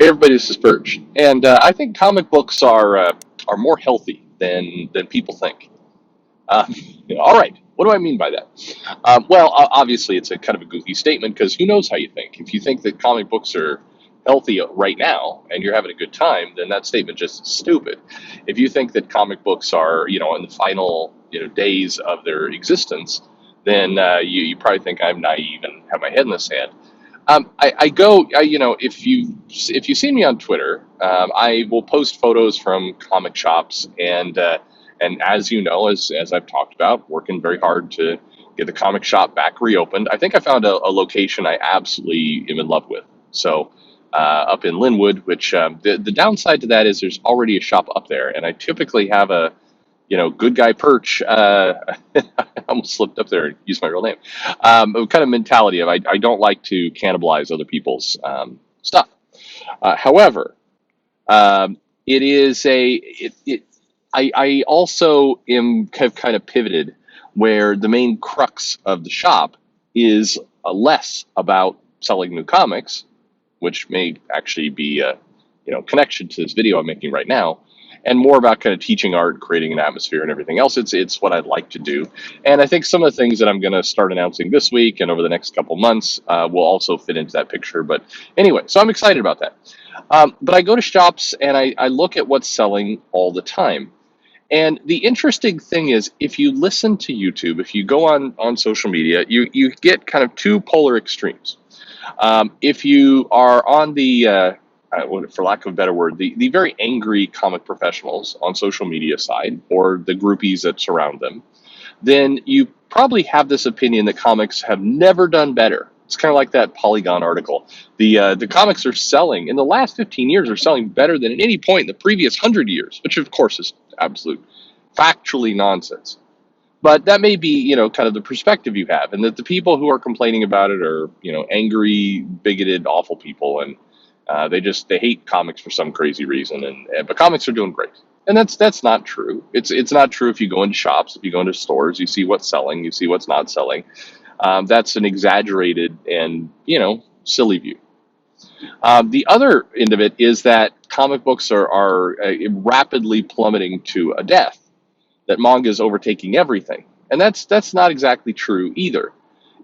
Hey everybody, this is Perch, and I think comic books are more healthy than people think. Um, all right, what do I mean by that? Obviously, it's a kind of a goofy statement because who knows how you think. If you think that comic books are healthy right now and you're having a good time, then that statement just is stupid. If you think that comic books are, in the final, days of their existence, then you probably think I'm naive and have my head in the sand. I go, if you see me on Twitter, I will post photos from comic shops, and as you know, as I've talked about, working very hard to get the comic shop back reopened. I think I found a location I absolutely am in love with. So up in Linwood, which the downside to that is there's already a shop up there, and I typically have a good guy Perch. I almost slipped up there and used my real name. Kind of mentality of I don't like to cannibalize other people's stuff. However, it is I also have kind of pivoted where the main crux of the shop is less about selling new comics, which may actually be a connection to this video I'm making right now, and more about kind of teaching art, creating an atmosphere, and everything else. It's what I'd like to do, and I think some of the things that I'm going to start announcing this week and over the next couple months will also fit into that picture. But anyway, so I'm excited about that. But I go to shops and I look at what's selling all the time. And the interesting thing is, if you listen to YouTube, if you go on social media, you get kind of two polar extremes. If you are on for lack of a better word, the very angry comic professionals on social media side, or the groupies that surround them, then you probably have this opinion that comics have never done better. It's kind of like that Polygon article. The comics are selling in the last 15 years are selling better than at any point in the previous 100 years, which of course is absolute factually nonsense. But that may be, kind of the perspective you have, and that the people who are complaining about it are, angry, bigoted, awful people, and they hate comics for some crazy reason. But comics are doing great, and that's not true. It's not true if you go into shops, if you go into stores, you see what's selling, you see what's not selling. That's an exaggerated and silly view. The other end of it is that comic books are rapidly plummeting to a death, that manga is overtaking everything. And that's not exactly true either.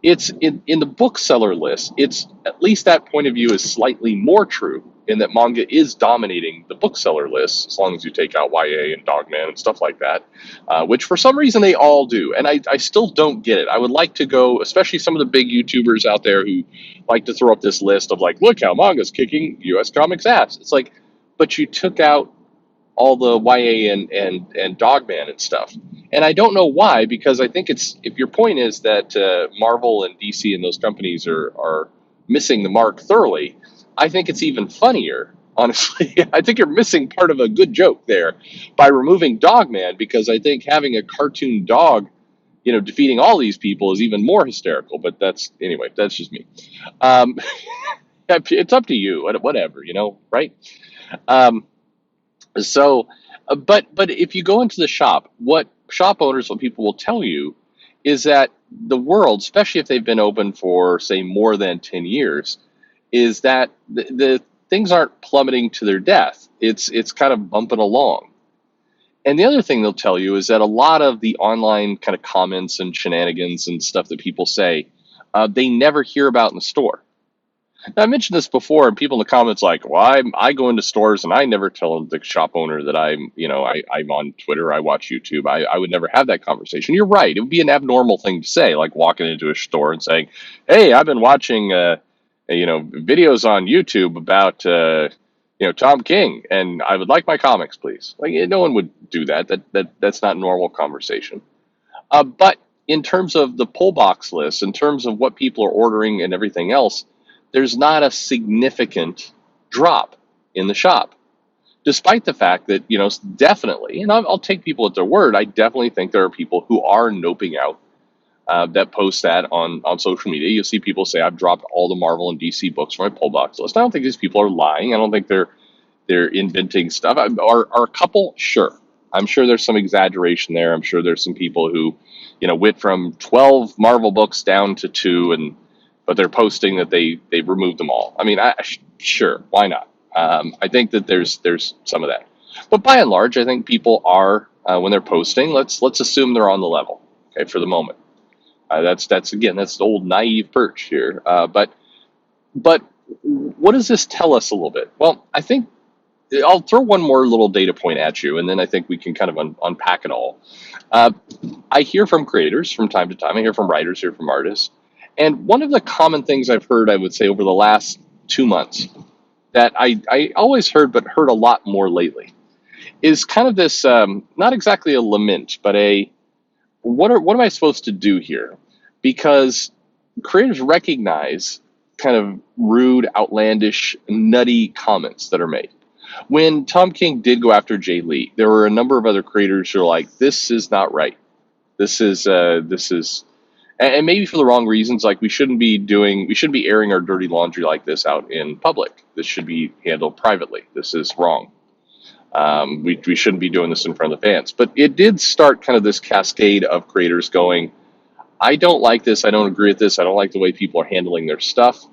It's in the bookseller list, it's at least that point of view is slightly more true in that manga is dominating the bookseller list, as long as you take out YA and Dogman and stuff like that, which for some reason they all do. And I still don't get it. I would like to go, especially some of the big YouTubers out there who like to throw up this list of like, look how manga's kicking US Comics ass. It's like, but you took out all the YA and Dogman and stuff. And I don't know why, because I think if your point is that Marvel and DC and those companies are missing the mark thoroughly, I think it's even funnier, honestly. I think you're missing part of a good joke there by removing Dogman, because I think having a cartoon dog, defeating all these people is even more hysterical. But anyway, that's just me. Um, it's up to you, whatever, right? Um, so, but if you go into the shop, what shop owners, what people will tell you is that the world, especially if they've been open for, say, more than 10 years, is that the things aren't plummeting to their death. It's kind of bumping along. And the other thing they'll tell you is that a lot of the online kind of comments and shenanigans and stuff that people say, they never hear about in the store. Now, I mentioned this before, and people in the comments like, "Well, I go into stores and I never tell the shop owner that I'm on Twitter, I watch YouTube. I would never have that conversation." You're right; it would be an abnormal thing to say, like walking into a store and saying, "Hey, I've been watching videos on YouTube about Tom King, and I would like my comics, please." Like, no one would do that. That's not normal conversation. But in terms of the pull box list, in terms of what people are ordering and everything else, there's not a significant drop in the shop, despite the fact that, definitely, and I'll take people at their word, I definitely think there are people who are noping out that post that on social media. You'll see people say, I've dropped all the Marvel and DC books from my pull box list. I don't think these people are lying. I don't think they're inventing stuff. Are a couple? Sure. I'm sure there's some exaggeration there. I'm sure there's some people who, went from 12 Marvel books down to 2, but they're posting that they've removed them all. I mean, sure, why not? I think that there's some of that, but by and large, I think people are when they're posting. Let's assume they're on the level, okay, for the moment. That's again that's the old naive perch here. But what does this tell us a little bit? Well, I think I'll throw one more little data point at you, and then I think we can kind of unpack it all. Uh, I hear from creators from time to time. I hear from writers, hear from artists, and one of the common things I've heard, I would say, over the last 2 months that I always heard, but heard a lot more lately, is kind of this not exactly a lament, but a what am I supposed to do here? Because creators recognize kind of rude, outlandish, nutty comments that are made. When Tom King did go after Jay Lee, there were a number of other creators who are like, "This is not right. This is," and maybe for the wrong reasons. Like we shouldn't be airing our dirty laundry like this out in public. This should be handled privately. This is wrong. We shouldn't be doing this in front of the fans. But it did start kind of this cascade of creators going, I don't like this. I don't agree with this. I don't like the way people are handling their stuff.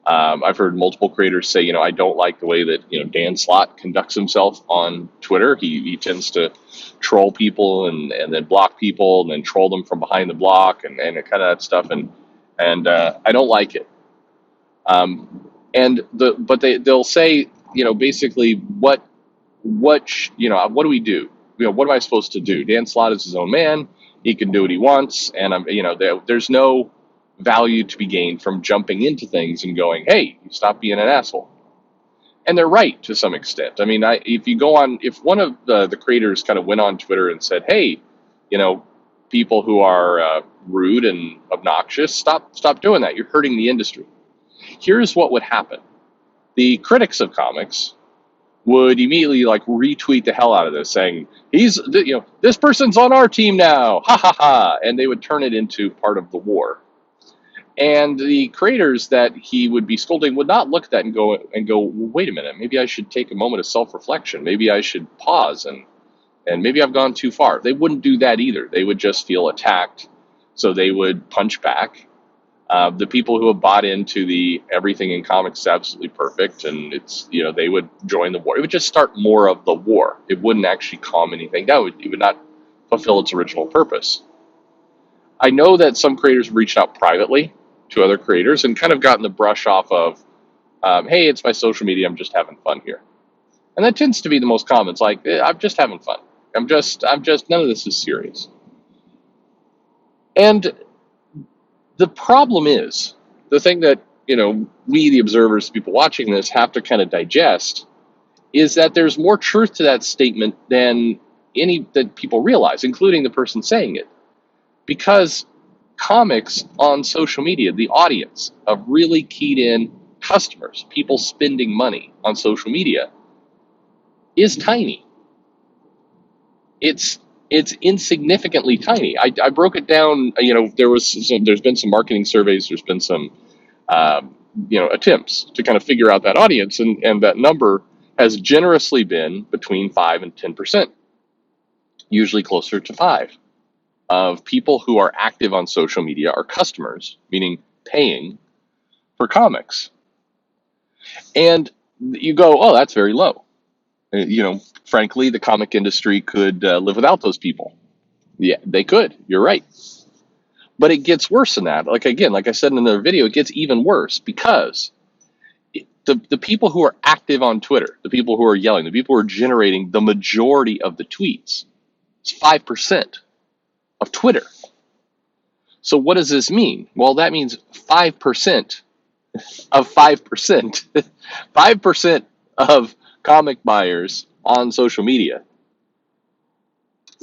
I've heard multiple creators say, I don't like the way that, Dan Slott conducts himself on Twitter. He tends to troll people and then block people and then troll them from behind the block and kind of that stuff. And I don't like it. But they'll say, basically what do we do? What am I supposed to do? Dan Slott is his own man. He can do what he wants, and there's no value to be gained from jumping into things and going, "Hey, stop being an asshole." And they're right to some extent. I mean, if one of the creators kind of went on Twitter and said, "Hey, people who are rude and obnoxious, stop doing that. You're hurting the industry." Here's what would happen: the critics of comics would immediately retweet the hell out of this, saying this person's on our team now, ha ha ha, and they would turn it into part of the war. And the creators that he would be scolding would not look at that and go, well, wait a minute, maybe I should take a moment of self-reflection. Maybe I should pause and maybe I've gone too far. They wouldn't do that either. They would just feel attacked, so they would punch back. The people who have bought into the everything in comics is absolutely perfect, and they would join the war. It would just start more of the war. It wouldn't actually calm anything down. It would not fulfill its original purpose. I know that some creators have reached out privately to other creators and kind of gotten the brush off of, hey, it's my social media, I'm just having fun here. And that tends to be the most common. It's like, I'm just having fun. I'm just, none of this is serious. And the problem is, the thing that, we, the observers, people watching this, have to kind of digest is that there's more truth to that statement than that people realize, including the person saying it. Because comics on social media, the audience of really keyed in customers, people spending money on social media, is tiny. It's insignificantly tiny. I broke it down. There's been some marketing surveys. There's been some attempts to kind of figure out that audience, and that number has generously been between 5 and 10%, usually closer to 5, of people who are active on social media are customers, meaning paying for comics. And you go, oh, that's very low. Frankly, the comic industry could live without those people. Yeah, they could. You're right. But it gets worse than that. Like I said in the video, it gets even worse because the people who are active on Twitter, the people who are yelling, the people who are generating the majority of the tweets, it's 5% of Twitter. So what does this mean? Well, that means 5% of 5%, 5% of comic buyers on social media.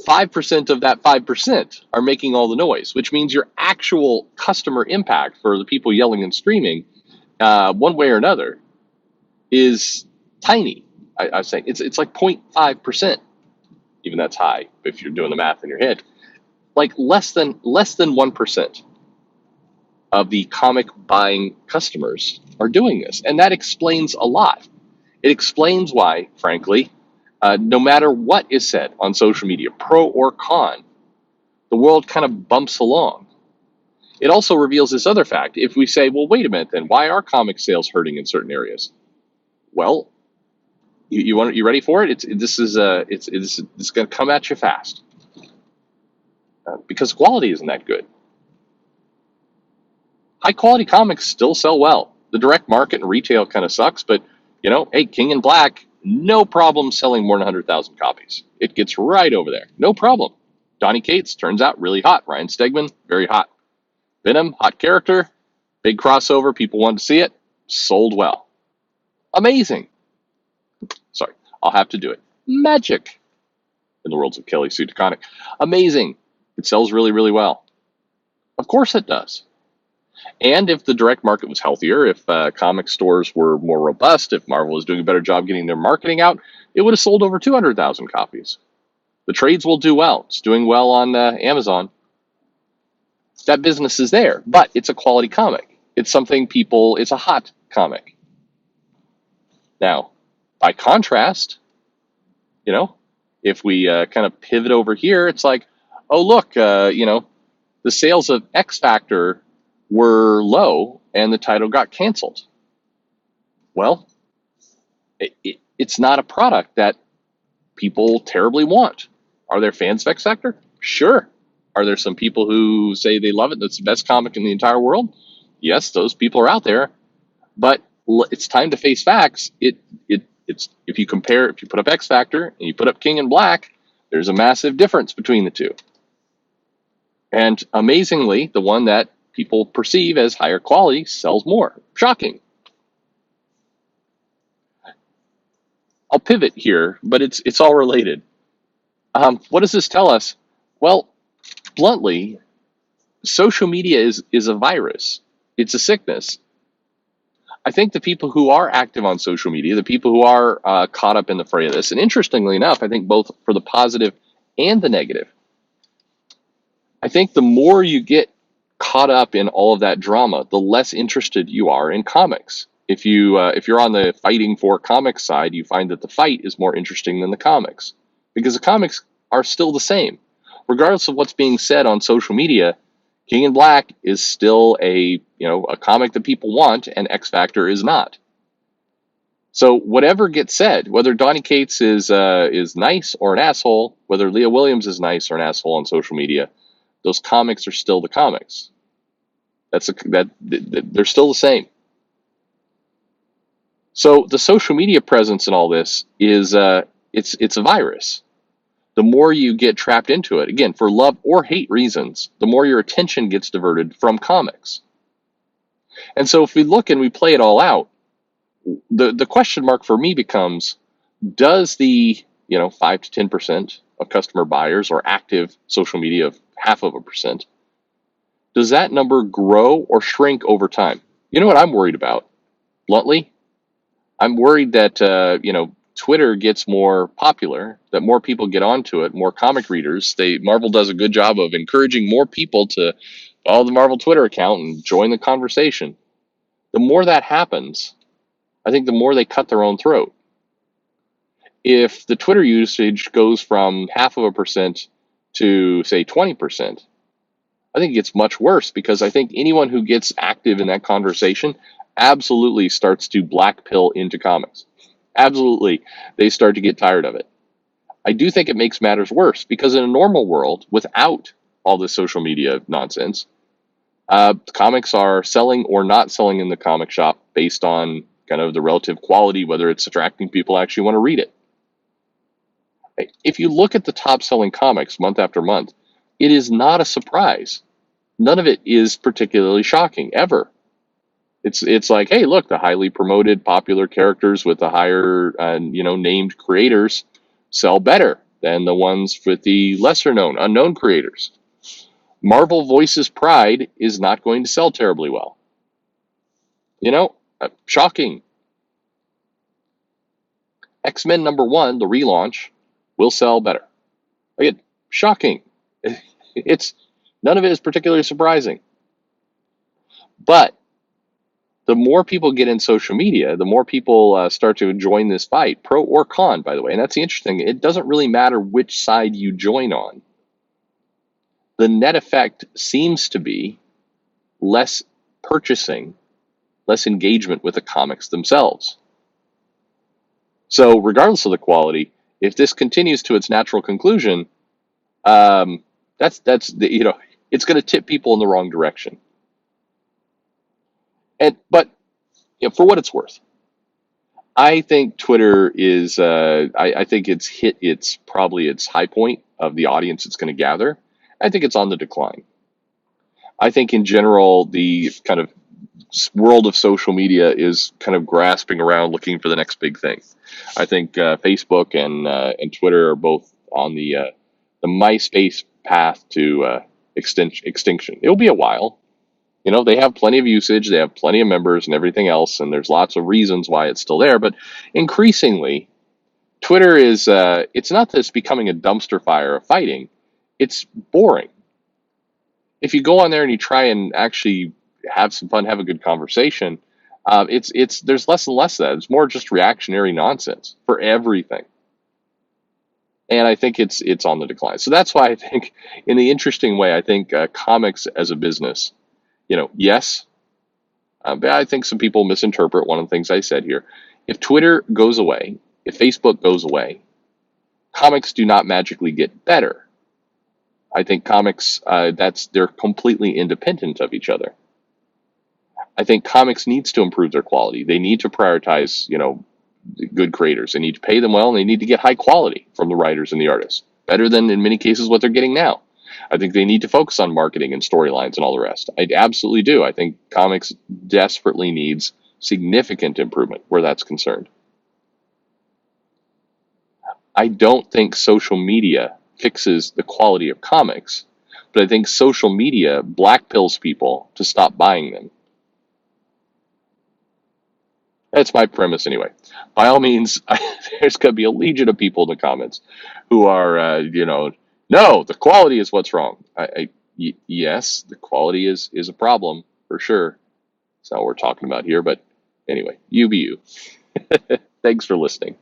5% of that 5% are making all the noise, which means your actual customer impact for the people yelling and screaming, one way or another, is tiny. I was saying it's like 0.5%. Even that's high if you're doing the math in your head. Like less than 1% of the comic buying customers are doing this, and that explains a lot. It explains why, frankly, no matter what is said on social media, pro or con, the world kind of bumps along. It also reveals this other fact. If we say, well, wait a minute, then why are comic sales hurting in certain areas? Well, You ready for it? It's going to come at you fast because quality isn't that good. High quality comics still sell well. The direct market and retail kind of sucks, but hey, King in Black, no problem selling more than 100,000 copies. It gets right over there, no problem. Donny Cates turns out really hot. Ryan Stegman, very hot. Venom, hot character, big crossover. People wanted to see it, sold well. Amazing. Sorry, I'll have to do it. Magic in the worlds of Kelly Sue DeConnick. Amazing. It sells really, really well. Of course it does. And if the direct market was healthier, if comic stores were more robust, if Marvel was doing a better job getting their marketing out, it would have sold over 200,000 copies. The trades will do well. It's doing well on Amazon. That business is there, but it's a quality comic. It's it's a hot comic. Now, by contrast, if we kind of pivot over here, it's like, oh, look, the sales of X Factor were low and the title got canceled. Well, it's not a product that people terribly want. Are there fans of X Factor? Sure. Are there some people who say they love it, that's the best comic in the entire world? Yes, those people are out there. But it's time to face facts. It's if you put up X Factor and you put up King in Black, there's a massive difference between the two. And amazingly, the one that people perceive as higher quality sells more. Shocking. I'll pivot here, but it's all related. What does this tell us? Well, bluntly, social media is a virus. It's a sickness. I think the people who are active on social media, the people who are caught up in the fray of this, and interestingly enough, I think both for the positive and the negative, I think the more you get caught up in all of that drama, the less interested you are in comics. If you're on the fighting for comics side, you find that the fight is more interesting than the comics, because the comics are still the same, regardless of what's being said on social media. King in Black is still a comic that people want, and X Factor is not. So whatever gets said, whether Donny Cates is nice or an asshole, whether Leah Williams is nice or an asshole on social media, those comics are still the comics. They're still the same. So the social media presence in all this is it's a virus. The more you get trapped into it, again, for love or hate reasons, the more your attention gets diverted from comics. And so if we look and we play it all out, the question mark for me becomes, does the 5 to 10% of customer buyers or active social media of 0.5%, does that number grow or shrink over time? You know what I'm worried about, bluntly? I'm worried that Twitter gets more popular, that more people get onto it, more comic readers. Marvel does a good job of encouraging more people to follow the Marvel Twitter account and join the conversation. The more that happens, I think the more they cut their own throat. If the Twitter usage goes from 0.5% to, say, 20%, I think it gets much worse, because I think anyone who gets active in that conversation absolutely starts to black pill into comics. Absolutely, they start to get tired of it. I do think it makes matters worse, because in a normal world, without all this social media nonsense, comics are selling or not selling in the comic shop based on kind of the relative quality, whether it's attracting people who actually want to read it. If you look at the top selling comics month after month, it is not a surprise. None of it is particularly shocking, ever. It's like, hey, look, the highly promoted, popular characters with the higher, named creators sell better than the ones with the lesser known, unknown creators. Marvel Voices Pride is not going to sell terribly well. Shocking. X-Men #1, the relaunch, will sell better. Again, shocking. None of it is particularly surprising. But the more people get in social media, the more people start to join this fight, pro or con, by the way. And that's the interesting thing. It doesn't really matter which side you join on. The net effect seems to be less purchasing, less engagement with the comics themselves. So regardless of the quality, if this continues to its natural conclusion, um, that's the, it's going to tip people in the wrong direction. And but for what it's worth, I think Twitter is. I think it's hit its probably its high point of the audience it's going to gather. I think it's on the decline. I think in general the kind of world of social media is kind of grasping around looking for the next big thing. I think Facebook and Twitter are both on the MySpace path to extinction. It'll be a while. They have plenty of usage, they have plenty of members and everything else, and there's lots of reasons why it's still there. But increasingly, Twitter is it's not that it's becoming a dumpster fire of fighting, it's boring. If you go on there and you try and actually have some fun, have a good conversation, it's there's less and less of that. It's more just reactionary nonsense for everything. And I think it's on the decline. So that's why I think, in the interesting way, I think comics as a business, yes, but I think some people misinterpret one of the things I said here. If Twitter goes away, if Facebook goes away, comics do not magically get better. I think comics, they're completely independent of each other. I think comics needs to improve their quality. They need to prioritize, good creators. They need to pay them well, and they need to get high quality from the writers and the artists, better than in many cases what they're getting now. I think they need to focus on marketing and storylines and all the rest. I absolutely do. I think comics desperately needs significant improvement where that's concerned. I don't think social media fixes the quality of comics, but I think social media blackpills people to stop buying them. That's my premise anyway. By all means, there's going to be a legion of people in the comments who are, no, the quality is what's wrong. Yes, the quality is a problem for sure. That's not what we're talking about here. But anyway, you be you. Thanks for listening.